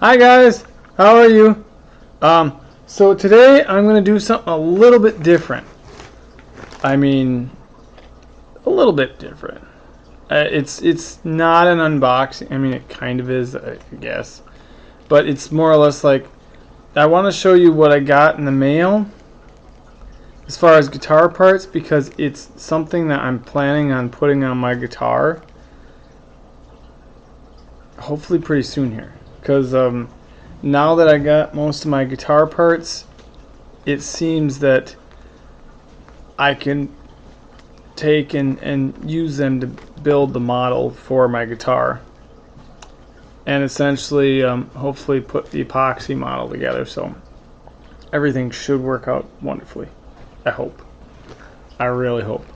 Hi guys, how are you? So today I'm going to do something a little bit different. I mean, a little bit different. It's not an unboxing. I mean, it kind of is, I guess. But it's more or less like, I want to show you what I got in the mail as far as guitar parts, because it's something that I'm planning on putting on my guitar hopefully pretty soon here. Because now that I got most of my guitar parts, it seems that I can take and use them to build the model for my guitar, and essentially hopefully put the epoxy model together, so everything should work out wonderfully. I hope. I really hope.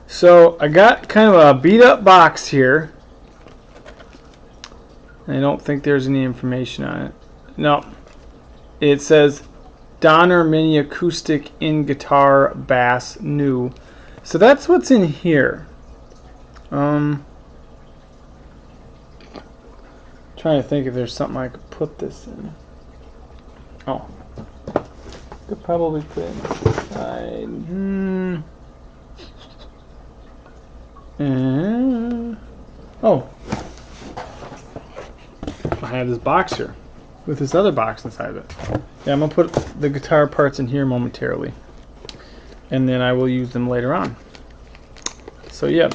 So I got kind of a beat up box here. I don't think there's any information on it. No. It says Donner Mini Acoustic in Guitar Bass New. So that's what's in here. Trying to think if there's something I could put this in. Oh. Could probably put it inside. Oh. I have this box here with this other box inside of it. Yeah, I'm gonna put the guitar parts in here momentarily, and then I will use them later on. So yeah,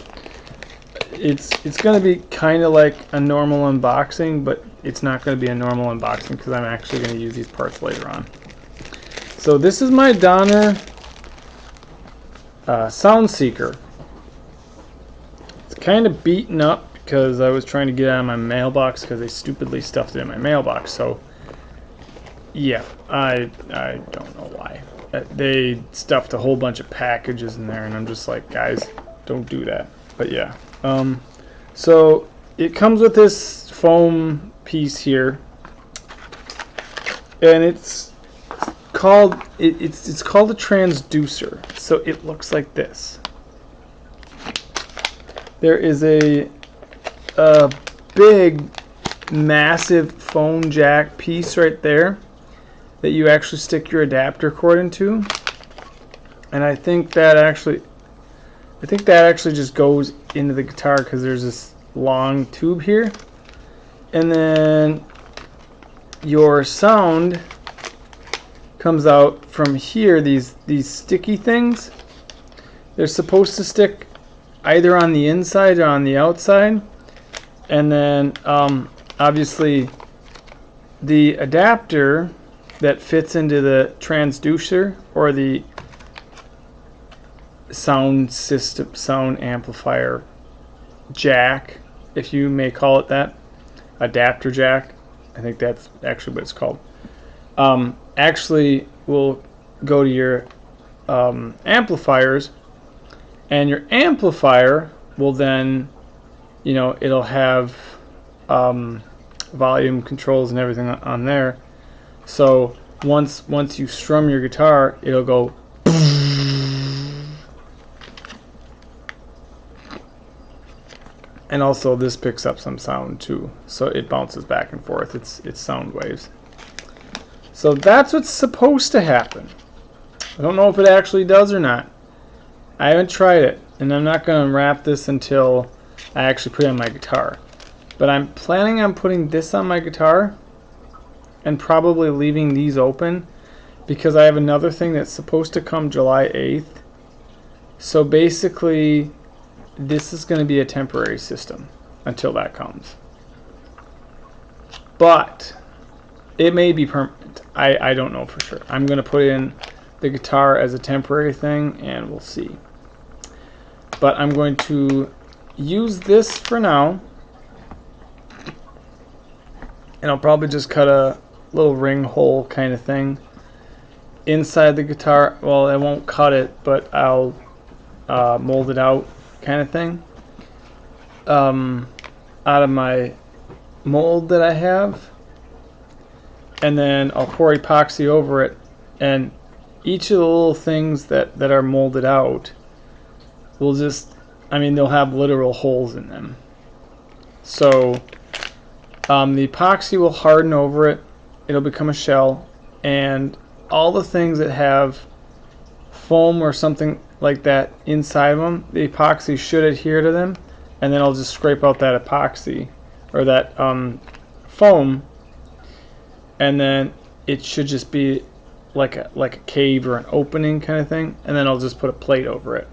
it's gonna be kind of like a normal unboxing, but it's not gonna be a normal unboxing because I'm actually gonna use these parts later on. So this is my Donner Sound Seeker. It's kind of beaten up because I was trying to get it out of my mailbox because they stupidly stuffed it in my mailbox. So yeah, I don't know why. They stuffed a whole bunch of packages in there, and I'm just like, guys, don't do that. But yeah, so it comes with this foam piece here, and it's called a transducer. So it looks like this. There is a big, massive phone jack piece right there that you actually stick your adapter cord into, and I think that actually just goes into the guitar because there's this long tube here, and then your sound comes out from here. These sticky things, they're supposed to stick either on the inside or on the outside. And then obviously the adapter that fits into the transducer, or the sound system, sound amplifier jack, if you may call it that, adapter jack, I think that's actually what it's called, actually will go to your amplifiers, and your amplifier will then, you know, it'll have volume controls and everything on there. So once you strum your guitar, it'll go, and also this picks up some sound too, so it bounces back and forth. It's sound waves. So that's what's supposed to happen. I don't know if it actually does or not. I haven't tried it, and I'm not going to wrap this until I actually put it on my guitar. But I'm planning on putting this on my guitar and probably leaving these open, because I have another thing that's supposed to come July 8th. So basically this is going to be a temporary system until that comes. But it may be permanent. I don't know for sure. I'm going to put in the guitar as a temporary thing, and we'll see. But I'm going to use this for now, and I'll probably just cut a little ring hole kind of thing inside the guitar. Well, I won't cut it, but I'll mold it out kind of thing out of my mold that I have, and then I'll pour epoxy over it, and each of the little things that are molded out will just, I mean, they'll have literal holes in them. So The epoxy will harden over it. It'll become a shell, and all the things that have foam or something like that inside of them, the epoxy should adhere to them, and then I'll just scrape out that epoxy or that foam, and then it should just be like a cave or an opening kind of thing, and then I'll just put a plate over it.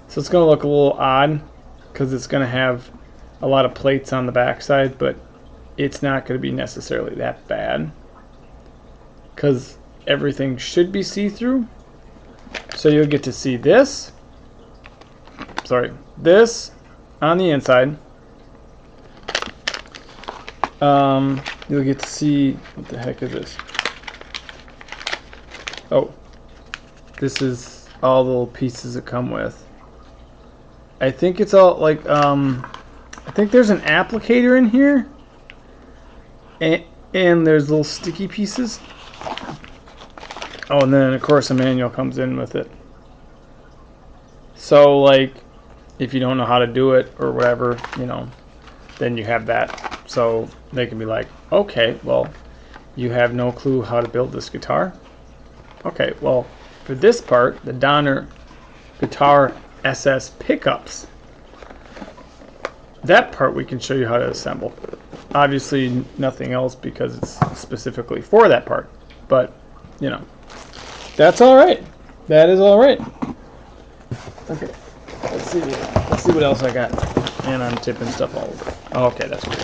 So it's going to look a little odd because it's going to have a lot of plates on the backside, but it's not going to be necessarily that bad because everything should be see-through. So you'll get to see this on the inside. You'll get to see, what the heck is this? Oh, this is all the little pieces that come with. I think it's all like, I think there's an applicator in here, and there's little sticky pieces. Oh, and then of course a manual comes in with it. So like, if you don't know how to do it or whatever, you know, then you have that. So they can be like, okay, well, you have no clue how to build this guitar. Okay, well, for this part, the Donner Guitar SS pickups, that part we can show you how to assemble. Obviously nothing else because it's specifically for that part, but you know, that's all right. That is all right. Okay, let's see what else I got. And I'm tipping stuff all over. Okay, that's cool.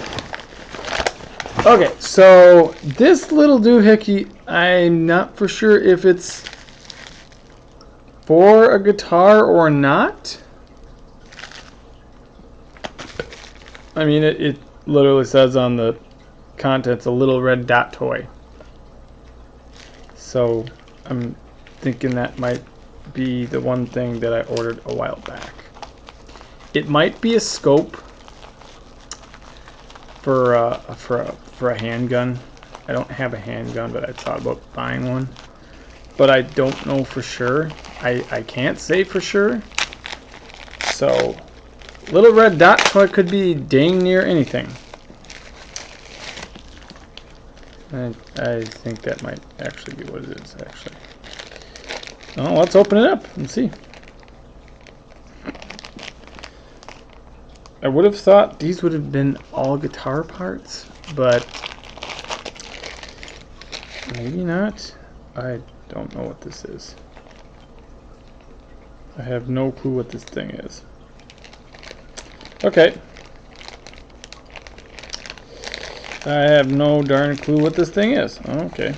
Okay, so this little doohickey, I'm not for sure if it's for a guitar or not. I mean, it literally says on the contents, a little red dot toy. So I'm thinking that might be the one thing that I ordered a while back. It might be a scope for a handgun. I don't have a handgun, but I thought about buying one. But I don't know for sure. I can't say for sure. So, little red dot toy could be dang near anything. I think that might actually be what it is, actually. Oh, let's open it up and see. I would have thought these would have been all guitar parts, but maybe not. I don't know what this is. I have no clue what this thing is. Okay. I have no darn clue what this thing is. Okay.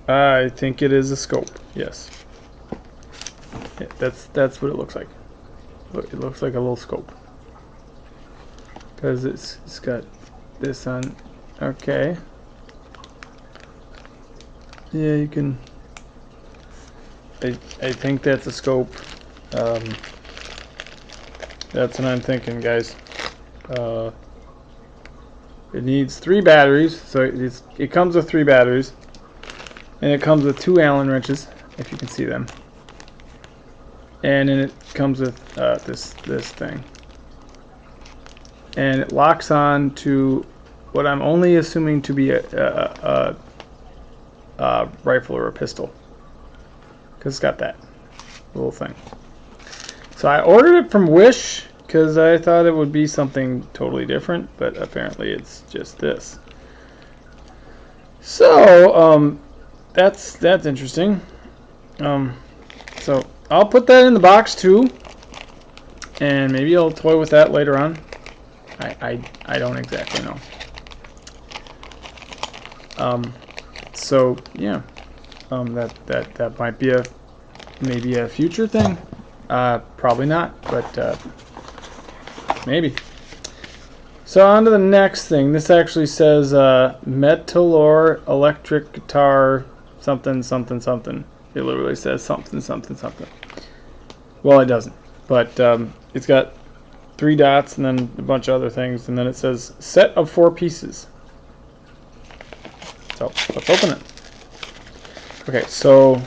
I think it is a scope. Yes. Yeah, that's what it looks like. Look, it looks like a little scope. Because it's got this on. Okay. Yeah, you can. I think that's a scope. That's what I'm thinking, guys. It needs 3 batteries, so it comes with 3 batteries, and it comes with 2 Allen wrenches, if you can see them. And then it comes with this thing, and it locks on to what I'm only assuming to be a rifle or a pistol, because it's got that little thing. So I ordered it from Wish because I thought it would be something totally different, but apparently it's just this. So that's interesting. So I'll put that in the box too, and maybe I'll toy with that later on. I don't exactly know. So yeah, that might be maybe a future thing. Probably not, but maybe. So on to the next thing. This actually says Metalor electric guitar something something something. It literally says something something something. Well, it doesn't, but it's got 3 dots and then a bunch of other things, and then it says set of 4 pieces. So let's open it. Okay, so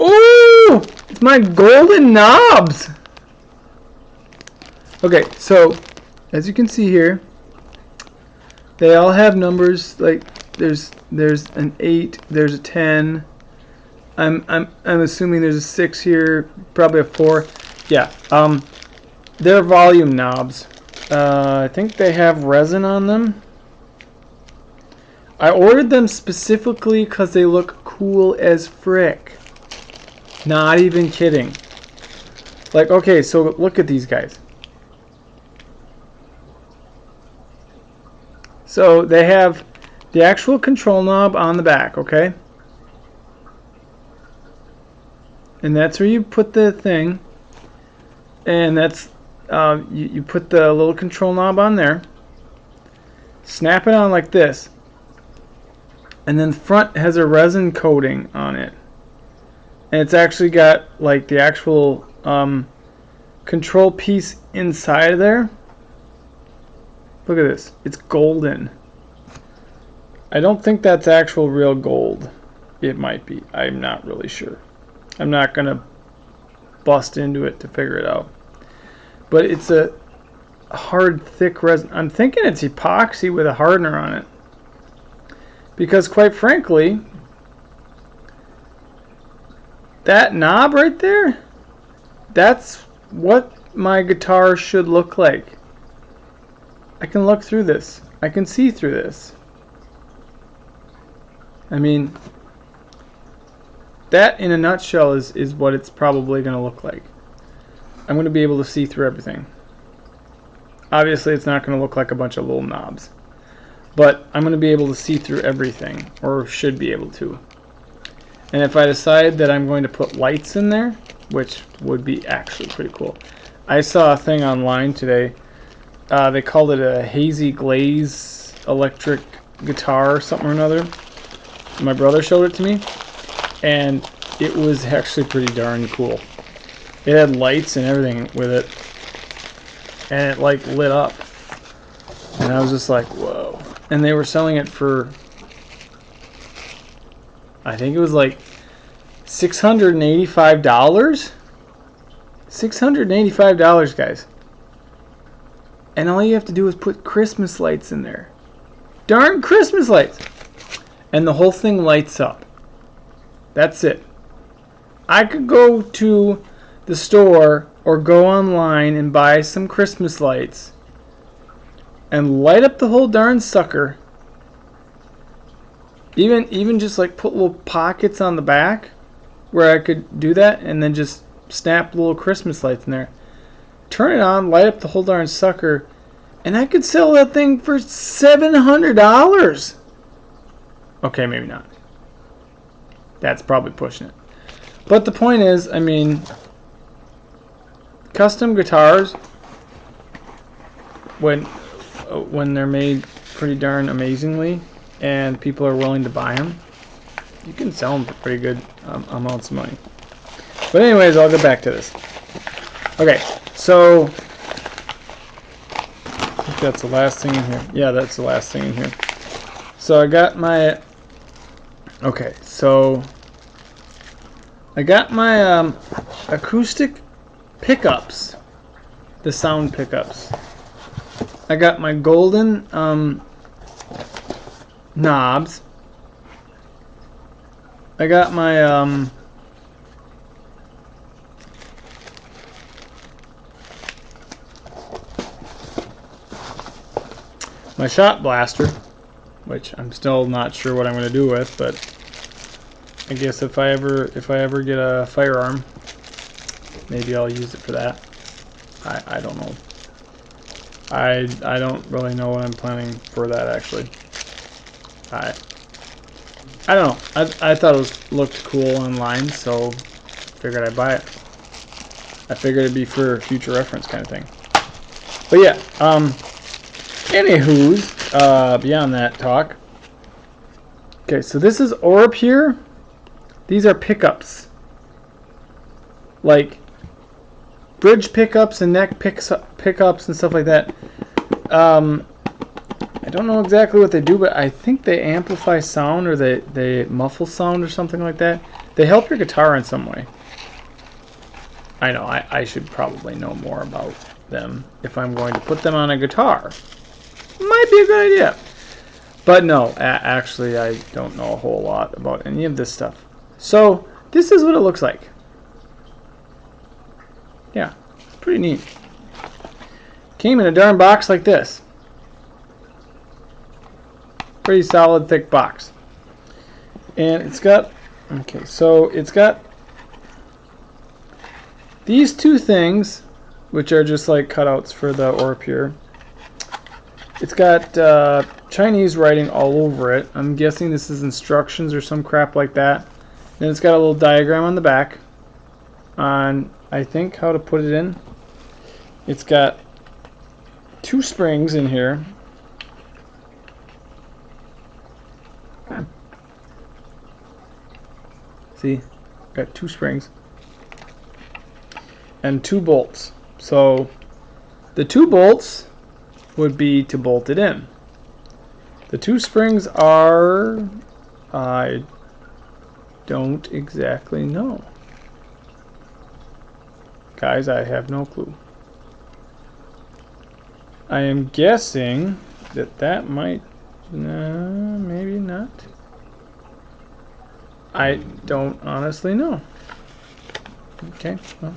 ooh, it's my golden knobs! Okay, so as you can see here, they all have numbers. Like there's an 8, there's a 10. I'm assuming there's a 6 here, probably a 4. Yeah. They're volume knobs. I think they have resin on them. I ordered them specifically because they look cool as frick. Not even kidding. Like, okay, so look at these guys. So they have the actual control knob on the back, okay? And that's where you put the thing. And that's, you put the little control knob on there. Snap it on like this. And then the front has a resin coating on it. And it's actually got like the actual control piece inside of there. Look at this. It's golden. I don't think that's actual real gold. It might be. I'm not really sure. I'm not going to bust into it to figure it out. But it's a hard, thick resin. I'm thinking it's epoxy with a hardener on it. Because quite frankly, that knob right there, that's what my guitar should look like. I can look through this. I can see through this. I mean, that in a nutshell is what it's probably going to look like. I'm going to be able to see through everything. Obviously, it's not going to look like a bunch of little knobs. But I'm going to be able to see through everything, or should be able to. And if I decide that I'm going to put lights in there, which would be actually pretty cool. I saw a thing online today. They called it a hazy glaze electric guitar or something or another. My brother showed it to me, and it was actually pretty darn cool. It had lights and everything with it, and it like lit up. And I was just like, whoa. And they were selling it for, I think it was like $685. $685, guys. And all you have to do is put Christmas lights in there. Darn Christmas lights. And the whole thing lights up. That's it. I could go to the store or go online and buy some Christmas lights and light up the whole darn sucker. Even just like put little pockets on the back where I could do that, and then just snap little Christmas lights in there. Turn it on, light up the whole darn sucker, and I could sell that thing for $700. Okay, maybe not. That's probably pushing it. But the point is, I mean, custom guitars, when they're made pretty darn amazingly and people are willing to buy them, you can sell them for pretty good amounts of money. But anyways, I'll get back to this. Okay, so I think that's the last thing in here. Yeah, that's the last thing in here. So I got my acoustic pickups, the sound pickups. I got my golden knobs. I got my my shot blaster, which I'm still not sure what I'm going to do with, but I guess if I ever get a firearm, maybe I'll use it for that. I don't know. I don't really know what I'm planning for that, actually. I don't know. I thought it looked cool online, so figured I'd buy it. I figured it'd be for future reference kind of thing. But yeah, anywho's, beyond that talk. Okay, so this is Orb here. These are pickups. Like bridge pickups and neck pickups and stuff like that. I don't know exactly what they do, but I think they amplify sound, or they muffle sound or something like that. They help your guitar in some way. I know, I should probably know more about them if I'm going to put them on a guitar. Might be a good idea. But no, actually I don't know a whole lot about any of this stuff. So this is what it looks like. Yeah, pretty neat. Came in a darn box like this. Pretty solid, thick box. And it's got, okay, so it's got these two things, which are just like cutouts for the Orpure. It's got Chinese writing all over it. I'm guessing this is instructions or some crap like that. Then it's got a little diagram on the back on, I think, how to put it in. It's got 2 springs in here. See, got 2 springs and 2 bolts. So the 2 bolts would be to bolt it in. The 2 springs are, I don't exactly know. Guys, I have no clue. I am guessing that that might, maybe not. I don't honestly know. Okay, well.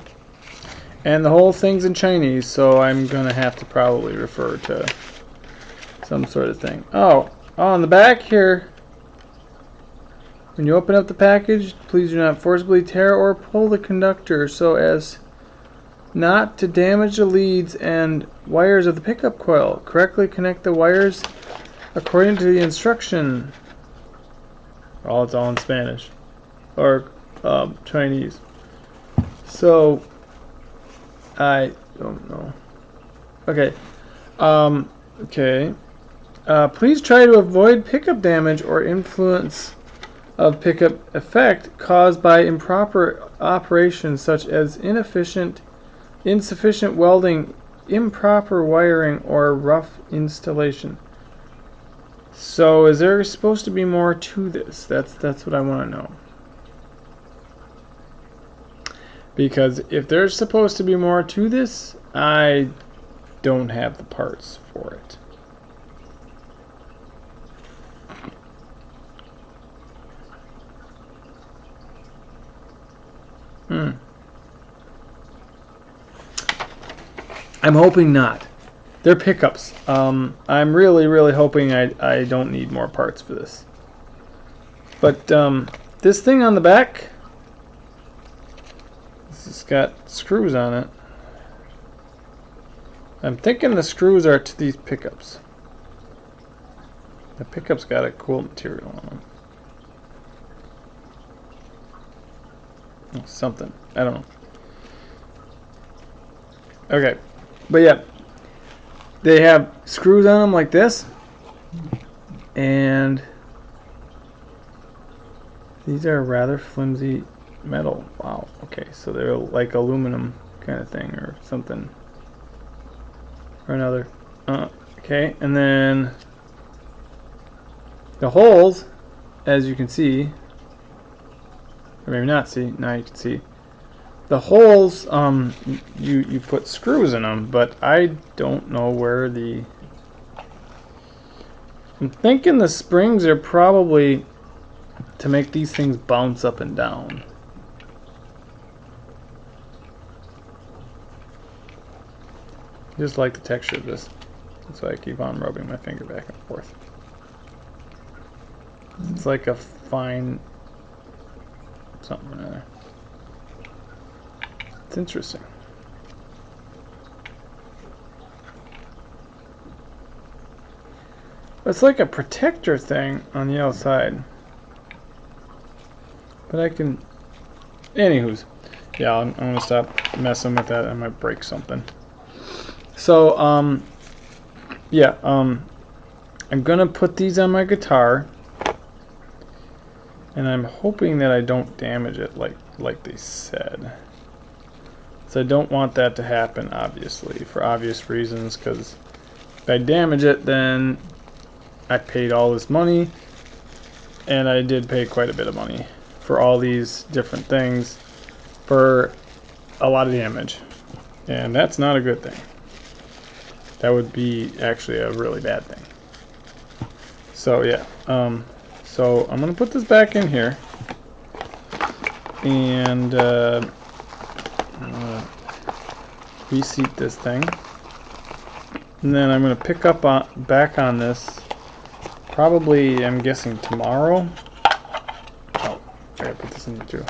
And the whole thing's in Chinese, so I'm going to have to probably refer to some sort of thing. Oh, on the back here, when you open up the package, please do not forcibly tear or pull the conductor so as not to damage the leads and wires of the pickup coil. Correctly connect the wires according to the instruction. Oh, it's all in Spanish or Chinese. So I don't know. Okay. Okay. Please try to avoid pickup damage or influence of pickup effect caused by improper operations such as insufficient welding, improper wiring, or rough installation. So is there supposed to be more to this? That's what I want to know. Because if there's supposed to be more to this, I don't have the parts for it. I'm hoping not. They're pickups. I'm really hoping I don't need more parts for this. But this thing on the back, it's got screws on it. I'm thinking the screws are to these pickups. The pickups got a cool material on them. Something. I don't know. Okay. But yeah. They have screws on them like this. And these are rather flimsy metal. Wow. Okay. So they're like aluminum kind of thing or something. Or another. Okay. And then the holes, as you can see, or maybe not see, now you can see. The holes, you put screws in them, but I don't know where the... I'm thinking the springs are probably to make these things bounce up and down. Just like the texture of this. That's why I keep on rubbing my finger back and forth. It's like a fine something or other. It's interesting. It's like a protector thing on the outside. But I can... Anywho's. Yeah, I'm going to stop messing with that. I might break something. So, yeah, I'm going to put these on my guitar. And I'm hoping that I don't damage it like they said. So I don't want that to happen, obviously, for obvious reasons, because if I damage it, then I paid all this money, and I did pay quite a bit of money for all these different things for a lot of damage, and that's not a good thing. That would be actually a really bad thing. So yeah, so I'm gonna put this back in here, and reseat this thing, and then I'm gonna pick up back on this. Probably, I'm guessing tomorrow. Oh, I gotta put this in there too.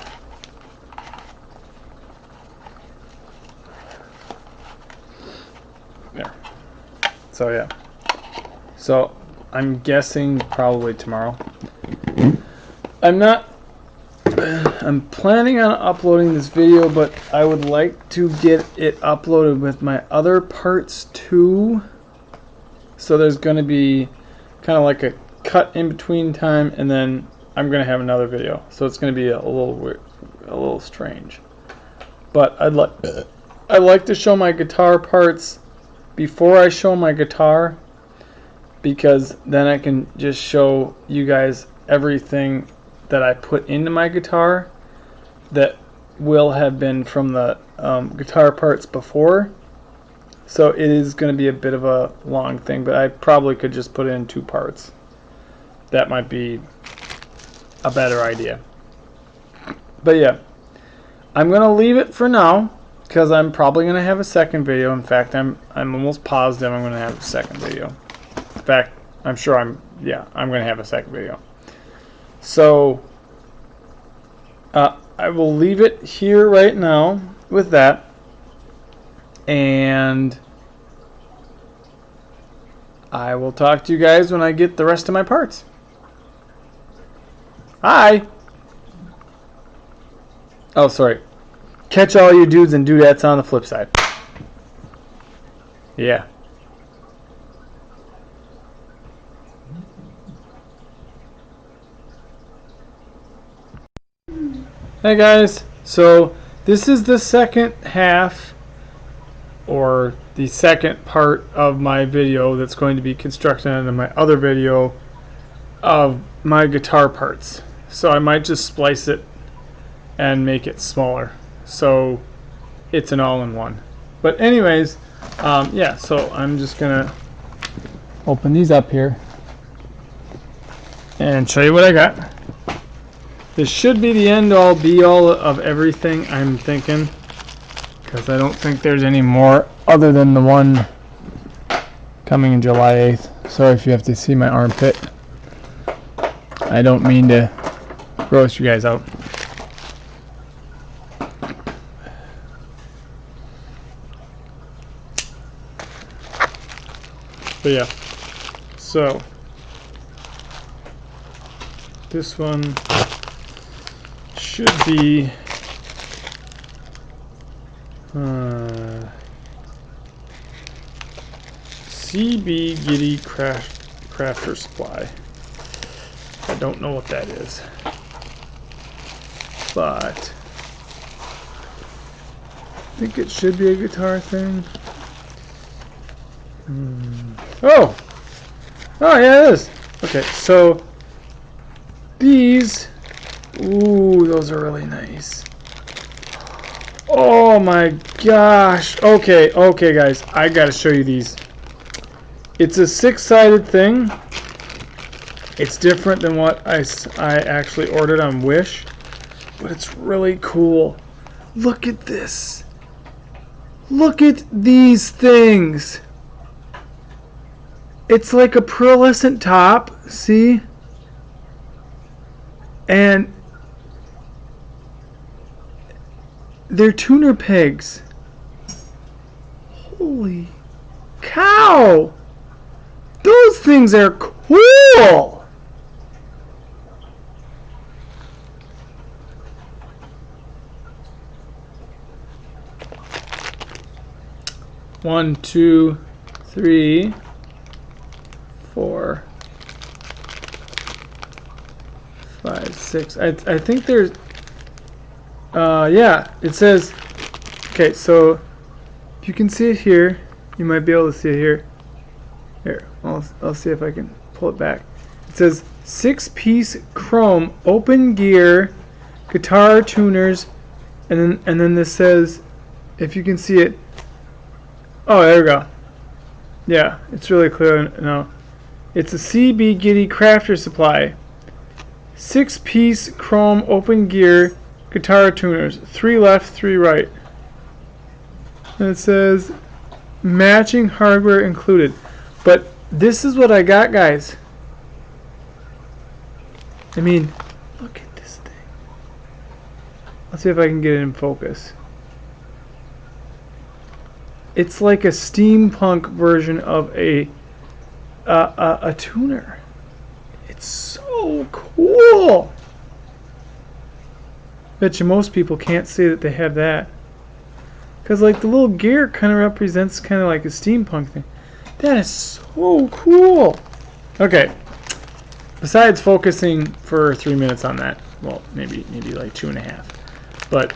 There. So yeah. So I'm guessing probably tomorrow. I'm planning on uploading this video, but I would like to get it uploaded with my other parts too. So there's going to be kind of like a cut in between time, and then I'm going to have another video. So it's going to be a little weird, a little strange. But I'd like to show my guitar parts before I show my guitar, because then I can just show you guys everything that I put into my guitar that will have been from the guitar parts before. So it is going to be a bit of a long thing, but I probably could just put it in 2 parts. That might be a better idea. But yeah, I'm going to leave it for now, because I'm probably going to have a second video. In fact, I'm almost positive I'm going to have a second video. In fact, I'm sure I'm going to have a second video. So I will leave it here right now with that, and I will talk to you guys when I get the rest of my parts. Hi! Oh, sorry. Catch all you dudes and dudettes on the flip side. Yeah. Hey guys, so this is the second half, or the second part of my video that's going to be constructed into my other video of my guitar parts. So I might just splice it and make it smaller, so it's an all-in-one. But anyways, yeah, so I'm just gonna open these up here and show you what I got. This should be the end-all be-all of everything, I'm thinking, because I don't think there's any more other than the one coming in July 8th. Sorry if you have to see my armpit. I don't mean to gross you guys out. But yeah, so this one should be CB Giddy Crafter Supply. I don't know what that is, but I think it should be a guitar thing. Oh yeah, it is. Okay, so these, ooh, those are really nice. Oh my gosh. Okay guys, I gotta show you these. It's a 6-sided thing. It's different than what I actually ordered on Wish, but it's really cool. Look at this. Look at these things. It's like a pearlescent top, see? And they're tuner pegs. Holy cow! Those things are cool! One, two, 3, 4, 5, 6. I think there's yeah, it says, okay, so if you can see it here, you might be able to see it here. Here, I'll see if I can pull it back. It says 6-piece chrome open gear guitar tuners, and then this says if you can see it. Oh, there we go. Yeah, it's really clear now. It's a CB Giddy Crafter Supply. 6-piece chrome open gear guitar tuners. 3 left, 3 right. And it says matching hardware included. But this is what I got, guys. I mean, look at this thing. Let's see if I can get it in focus. It's like a steampunk version of a tuner. It's so cool. Bet you most people can't say that they have that. Because like the little gear kind of represents kind of like a steampunk thing. That is so cool. Okay. Besides focusing for 3 minutes on that, well, maybe like 2.5. But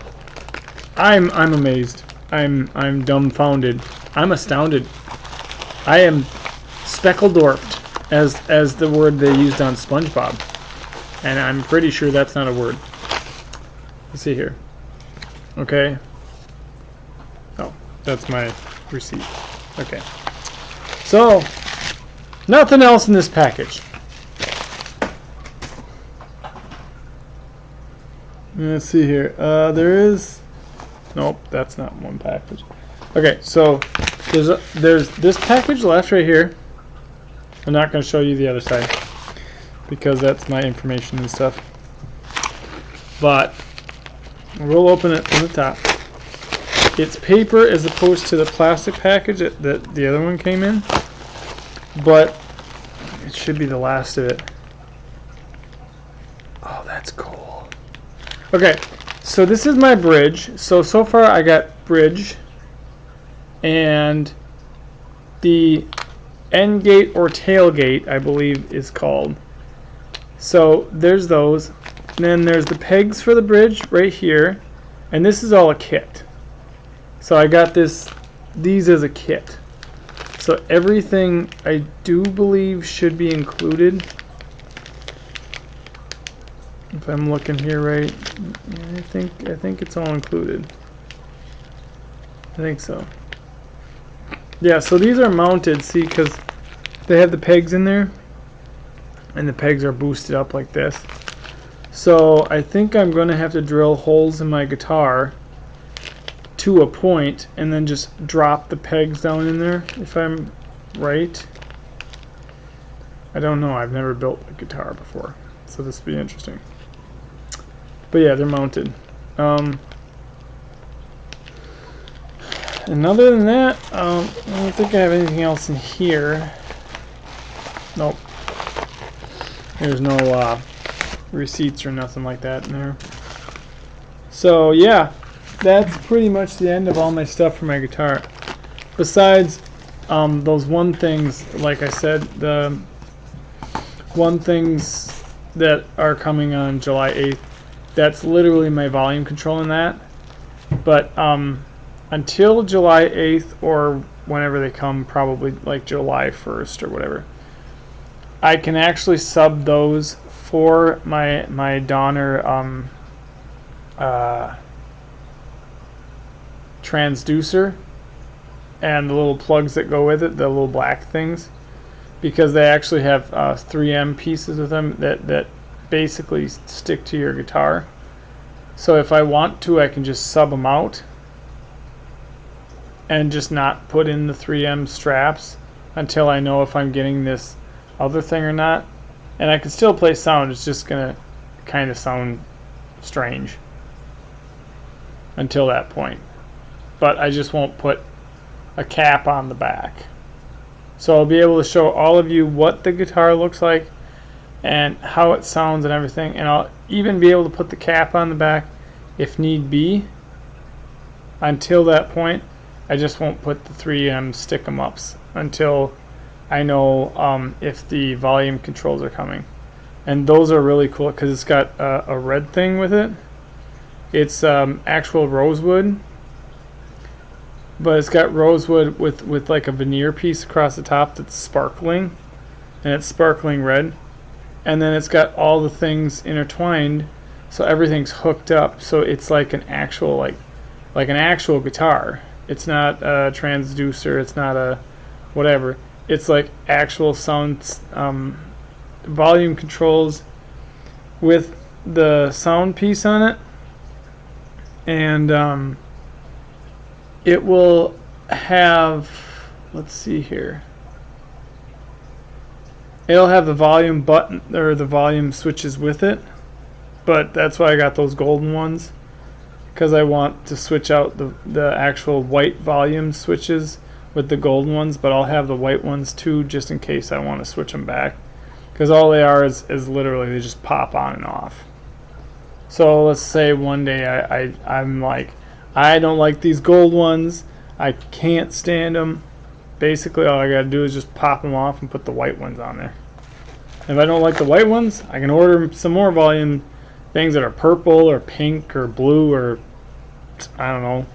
I'm amazed. I'm dumbfounded. I'm astounded. I am speckledorfed, as the word they used on SpongeBob, and I'm pretty sure that's not a word. Let's see here. Okay. Oh, that's my receipt. Okay. So, nothing else in this package. Let's see here. There is. Nope, that's not one package. Okay, so there's this package left right here. I'm not going to show you the other side because that's my information and stuff. But we'll open it from the top. It's paper as opposed to the plastic package that the other one came in. But it should be the last of it. Oh, that's cool. Okay. So this is my bridge. So far I got bridge and the end gate or tailgate, I believe is called. So there's those. And then there's the pegs for the bridge right here. And this is all a kit. So I got these as a kit. So everything I do believe should be included. If I'm looking here right, I think it's all included. I think so. Yeah, so these are mounted, see, because they have the pegs in there, and the pegs are boosted up like this. So I think I'm going to have to drill holes in my guitar to a point, and then just drop the pegs down in there, if I'm right. I don't know, I've never built a guitar before, so this will be interesting. But yeah, they're mounted. And other than that, I don't think I have anything else in here. Nope. There's no receipts or nothing like that in there. So yeah, that's pretty much the end of all my stuff for my guitar. Besides those one things, like I said, the one things that are coming on July 8th. That's literally my volume control in that. But until July 8th or whenever they come, probably like July 1st or whatever, I can actually sub those for my Donner transducer and the little plugs that go with it, the little black things, because they actually have 3M pieces with them that basically stick to your guitar. So if I want to, I can just sub them out and just not put in the 3M straps until I know if I'm getting this other thing or not. And I can still play sound, it's just gonna kind of sound strange until that point. But I just won't put a cap on the back. So I'll be able to show all of you what the guitar looks like and how it sounds and everything, and I'll even be able to put the cap on the back if need be. Until that point, I just won't put the 3M stick-em-ups until I know if the volume controls are coming. And those are really cool because it's got a red thing with it. It's actual rosewood, but it's got rosewood with like a veneer piece across the top that's sparkling, and it's sparkling red. And then it's got all the things intertwined, so everything's hooked up, so it's like an actual like like an actual guitar. It's not a transducer, it's not a whatever. It's like actual sound volume controls with the sound piece on it, and it will have, let's see here, it'll have the volume button or the volume switches with it, but that's why I got those golden ones, because I want to switch out the actual white volume switches with the golden ones, but I'll have the white ones too just in case I want to switch them back, because all they are is literally they just pop on and off. So let's say one day I'm like, I don't like these gold ones, I can't stand them. Basically all I gotta do is just pop them off and put the white ones on there. If I don't like the white ones, I can order some more volume things that are purple or pink or blue or I don't know,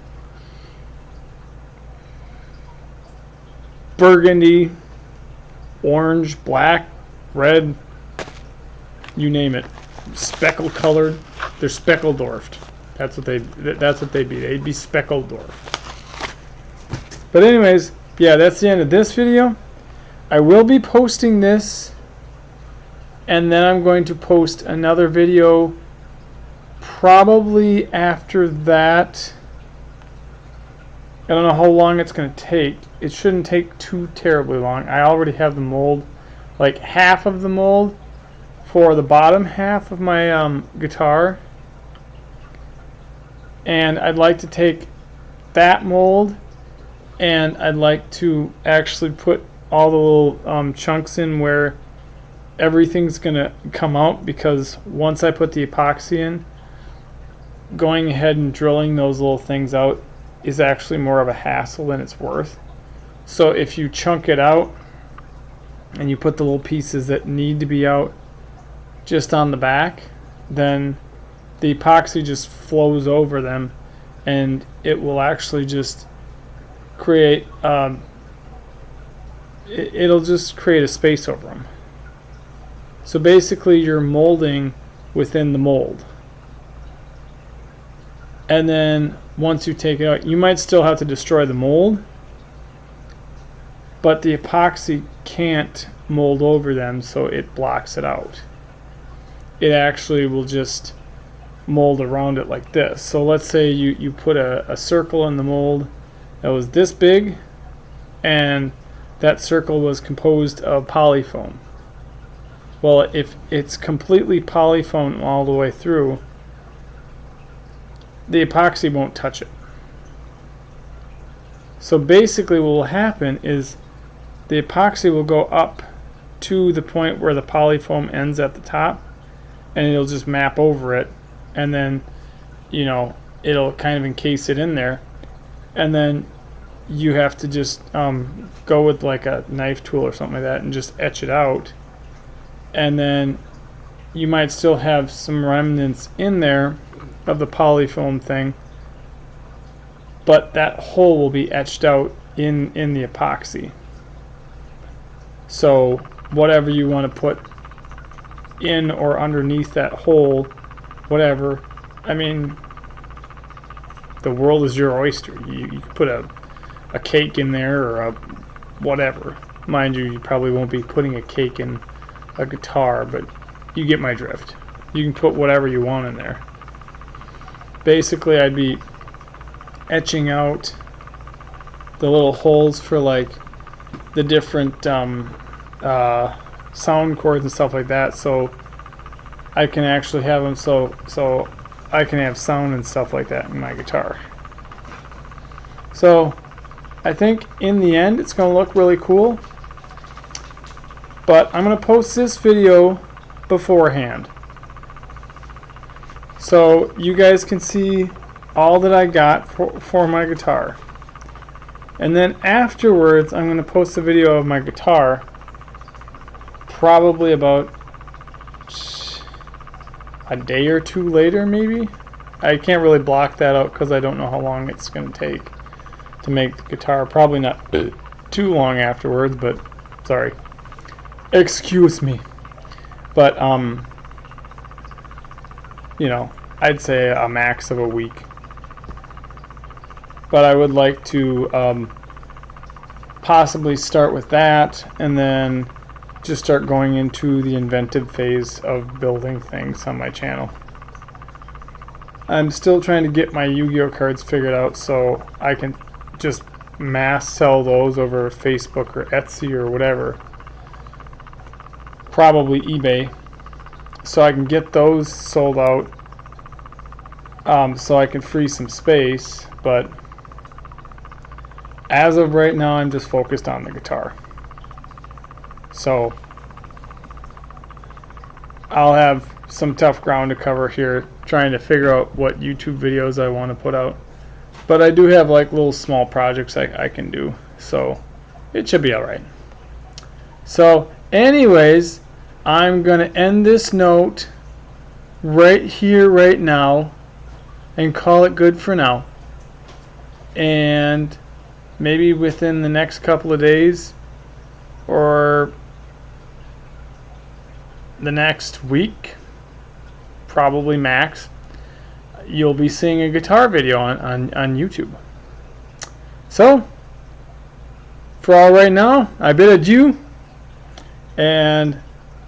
burgundy, orange, black, red, you name it, speckled colored. They're speckled dwarfed. That's what they'd be. They'd be speckled dwarfed. But anyways, yeah, that's the end of this video. I will be posting this, and then I'm going to post another video probably after that. I don't know how long it's going to take. It shouldn't take too terribly long. I already have the mold, like half of the mold for the bottom half of my guitar, and I'd like to take that mold and I'd like to actually put all the little chunks in where everything's gonna come out, because once I put the epoxy in, going ahead and drilling those little things out is actually more of a hassle than it's worth. So if you chunk it out and you put the little pieces that need to be out just on the back, then the epoxy just flows over them and it will actually just create it'll just create a space over them. So basically you're molding within the mold, and then once you take it out, you might still have to destroy the mold, but the epoxy can't mold over them, so it blocks it out. It actually will just mold around it like this. So let's say you put a circle in the mold that was this big, and that circle was composed of polyfoam. Well, if it's completely polyfoam all the way through, the epoxy won't touch it. So basically what will happen is the epoxy will go up to the point where the polyfoam ends at the top, and it'll just map over it, and then, you know, it'll kind of encase it in there, and then you have to just go with like a knife tool or something like that and just etch it out, and then you might still have some remnants in there of the polyfoam thing, but that hole will be etched out in the epoxy. So whatever you want to put in or underneath that hole, whatever, I mean, the world is your oyster. You can put a cake in there or a whatever. Mind you probably won't be putting a cake in a guitar, but you get my drift. You can put whatever you want in there. Basically I'd be etching out the little holes for like the different sound chords and stuff like that, so I can actually have them so I can have sound and stuff like that in my guitar. So I think in the end it's going to look really cool, but I'm going to post this video beforehand so you guys can see all that I got for my guitar. And then afterwards I'm going to post a video of my guitar, probably about a day or two later maybe. I can't really block that out because I don't know how long it's going to take to make the guitar. Probably not too long afterwards, but sorry, excuse me. But you know, I'd say a max of a week. but I would like to possibly start with that and then just start going into the inventive phase of building things on my channel. I'm still trying to get my Yu-Gi-Oh cards figured out so I can just mass sell those over Facebook or Etsy or whatever, probably eBay, so I can get those sold out, so I can free some space. But as of right now, I'm just focused on the guitar. So I'll have some tough ground to cover here, trying to figure out what YouTube videos I want to put out. But I do have like little small projects I can do, so it should be alright. So anyways, I'm going to end this note right here, right now, and call it good for now. And maybe within the next couple of days, or the next week, probably max, you'll be seeing a guitar video on YouTube. So, for all right now, I bid adieu, and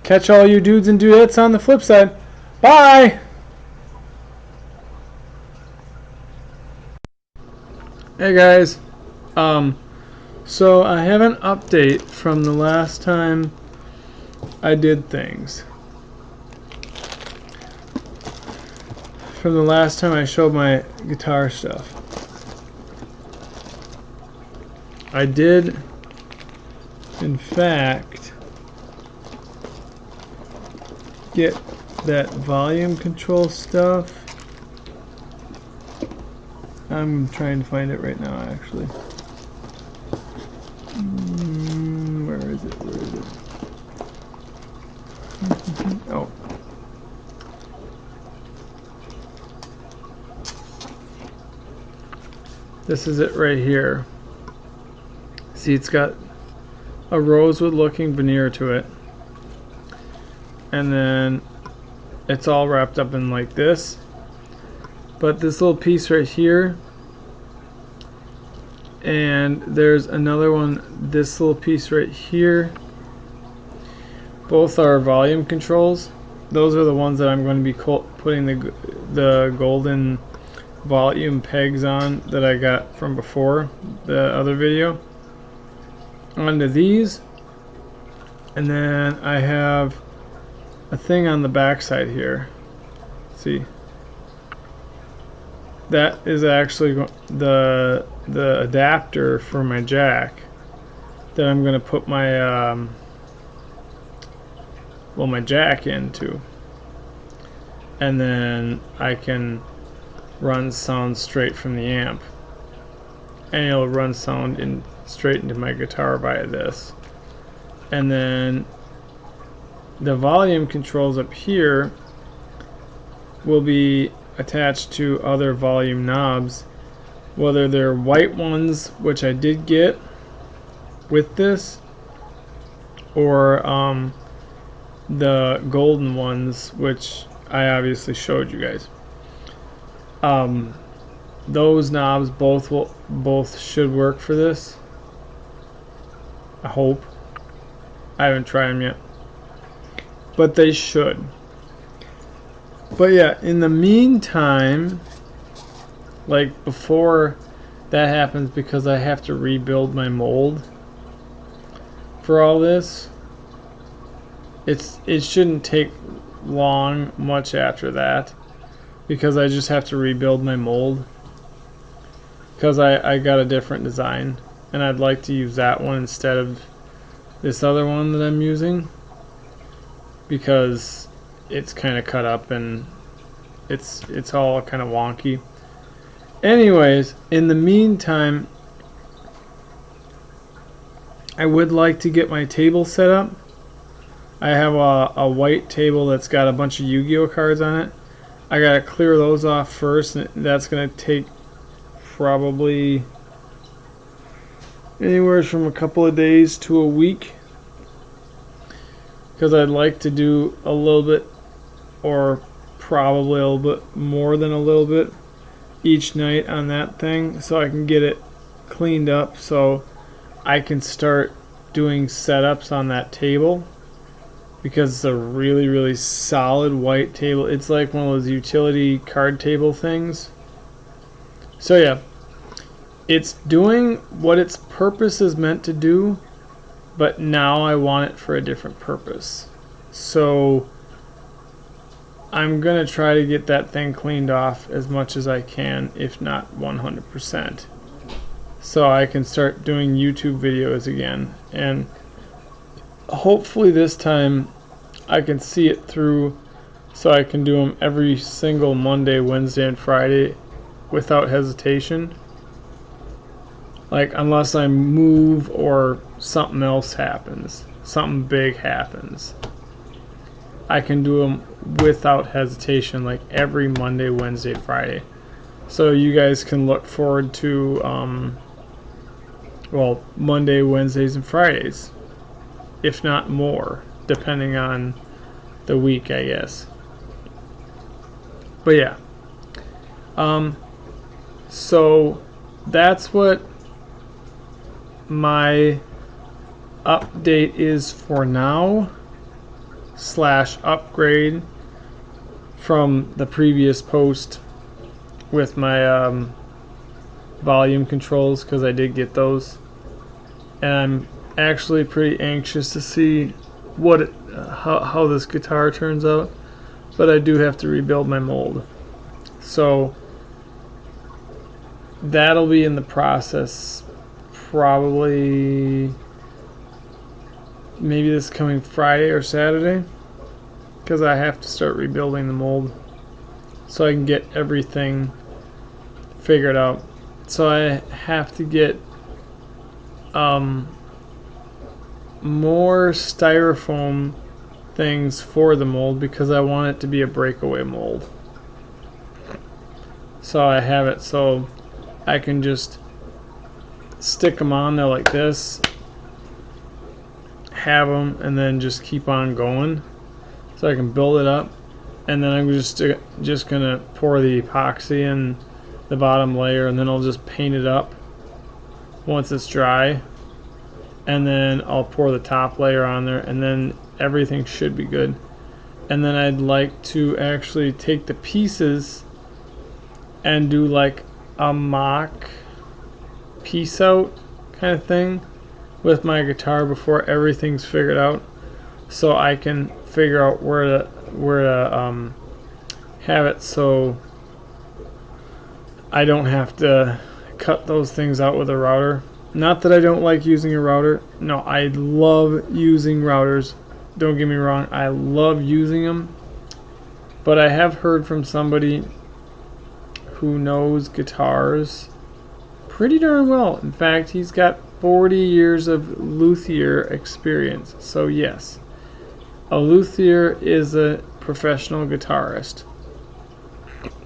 catch all you dudes and dudettes on the flip side. Bye! Hey guys, so I have an update from the last time I did things. From the last time I showed my guitar stuff. I did, in fact, get that volume control stuff. I'm trying to find it right now, actually. Where is it? Where is it? Oh. This is it right here. See, it's got a rosewood looking veneer to it. And then it's all wrapped up in like this. But this little piece right here, and there's another one, this little piece right here, both are volume controls. Those are the ones that I'm going to be putting the golden volume pegs on that I got from before the other video onto these. And then I have a thing on the back side here. See, that is actually the adapter for my jack that I'm going to put my my jack into, and then I can run sound straight from the amp, and it'll run sound straight into my guitar via this. And then the volume controls up here will be attached to other volume knobs, whether they're white ones, which I did get with this, or the golden ones, which I obviously showed you guys. Those knobs both should work for this. I hope. I haven't tried them yet, but they should. But yeah, in the meantime, like before that happens, because I have to rebuild my mold for all this, it shouldn't take long much after that, because I just have to rebuild my mold, because I got a different design and I'd like to use that one instead of this other one that I'm using, because it's kind of cut up and it's all kind of wonky. Anyways, in the meantime, I would like to get my table set up. I have a white table that's got a bunch of Yu-Gi-Oh cards on it. I gotta clear those off first, and that's gonna take probably anywhere from a couple of days to a week, because I'd like to do a little bit, or probably a little bit more than a little bit, each night on that thing so I can get it cleaned up so I can start doing setups on that table, because it's a really, really solid white table. It's like one of those utility card table things. So yeah, it's doing what its purpose is meant to do, but now I want it for a different purpose. So I'm gonna try to get that thing cleaned off as much as I can, if not 100%, so I can start doing YouTube videos again. And hopefully this time I can see it through, so I can do them every single Monday, Wednesday, and Friday without hesitation. Like, unless I move or something else happens, something big happens, I can do them without hesitation, like every Monday, Wednesday, Friday. So you guys can look forward to well, Monday, Wednesdays, and Fridays, if not more, depending on the week, I guess. But yeah, so that's what my update is for now, / upgrade from the previous post with my volume controls, because I did get those, and I'm actually pretty anxious to see what how this guitar turns out. But I do have to rebuild my mold, so that'll be in the process probably maybe this coming Friday or Saturday, because I have to start rebuilding the mold so I can get everything figured out. So I have to get more styrofoam things for the mold, because I want it to be a breakaway mold. So I have it so I can just stick them on there like this, have them, and then just keep on going. So I can build it up, and then I'm just gonna pour the epoxy in the bottom layer, and then I'll just paint it up once it's dry, and then I'll pour the top layer on there, and then everything should be good. And then I'd like to actually take the pieces and do like a mock piece out kind of thing with my guitar before everything's figured out, so I can figure out where to have it, so I don't have to cut those things out with a router. Not that I don't like using a router. No, I love using routers. Don't get me wrong, I love using them. But I have heard from somebody who knows guitars pretty darn well. In fact, he's got 40 years of luthier experience. So yes, a luthier is a professional guitarist.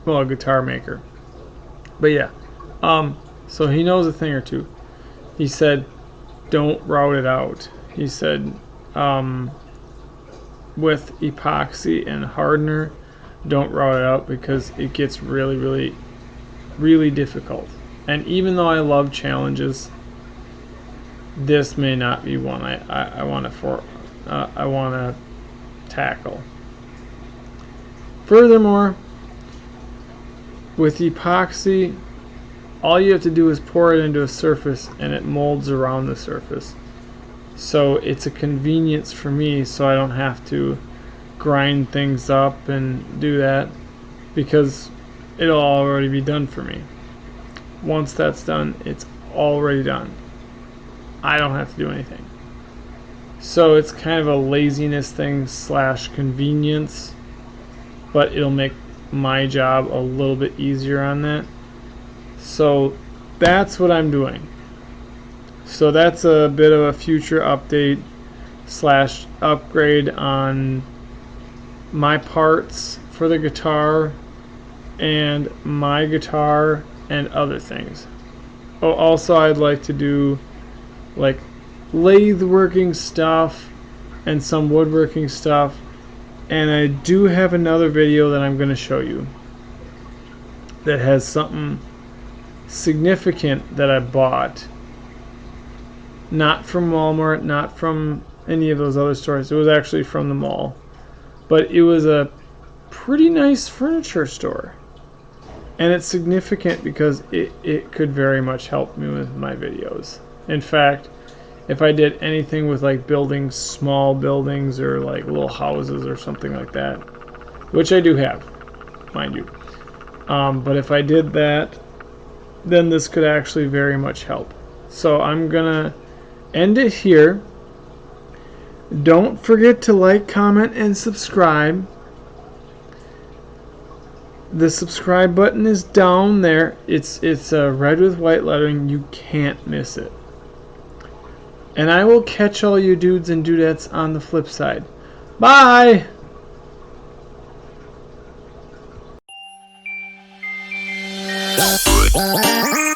Well, a guitar maker. But yeah, so he knows a thing or two. He said, don't route it out. He said, with epoxy and hardener, don't route it out, because it gets really, really, really difficult. And even though I love challenges, this may not be one I want to tackle. Furthermore, with epoxy, all you have to do is pour it into a surface and it molds around the surface. So it's a convenience for me, so I don't have to grind things up and do that, because it'll already be done for me. Once that's done, it's already done. I don't have to do anything. So it's kind of a laziness thing / convenience, but it'll make my job a little bit easier on that. So that's what I'm doing. So that's a bit of a future update / upgrade on my parts for the guitar and my guitar and other things. Oh, also I'd like to do like lathe working stuff and some woodworking stuff, and I do have another video that I'm going to show you. that has something significant that I bought. Not from Walmart, not from any of those other stores. It was actually from the mall. But it was a pretty nice furniture store. And it's significant because it could very much help me with my videos. In fact, if I did anything with like building small buildings or like little houses or something like that, which I do have, mind you. But if I did that, then this could actually very much help. So I'm gonna end it here. Don't forget to like, comment, and subscribe. The subscribe button is down there. It's red with white lettering. You can't miss it. And I will catch all you dudes and dudettes on the flip side. Bye! Yeah.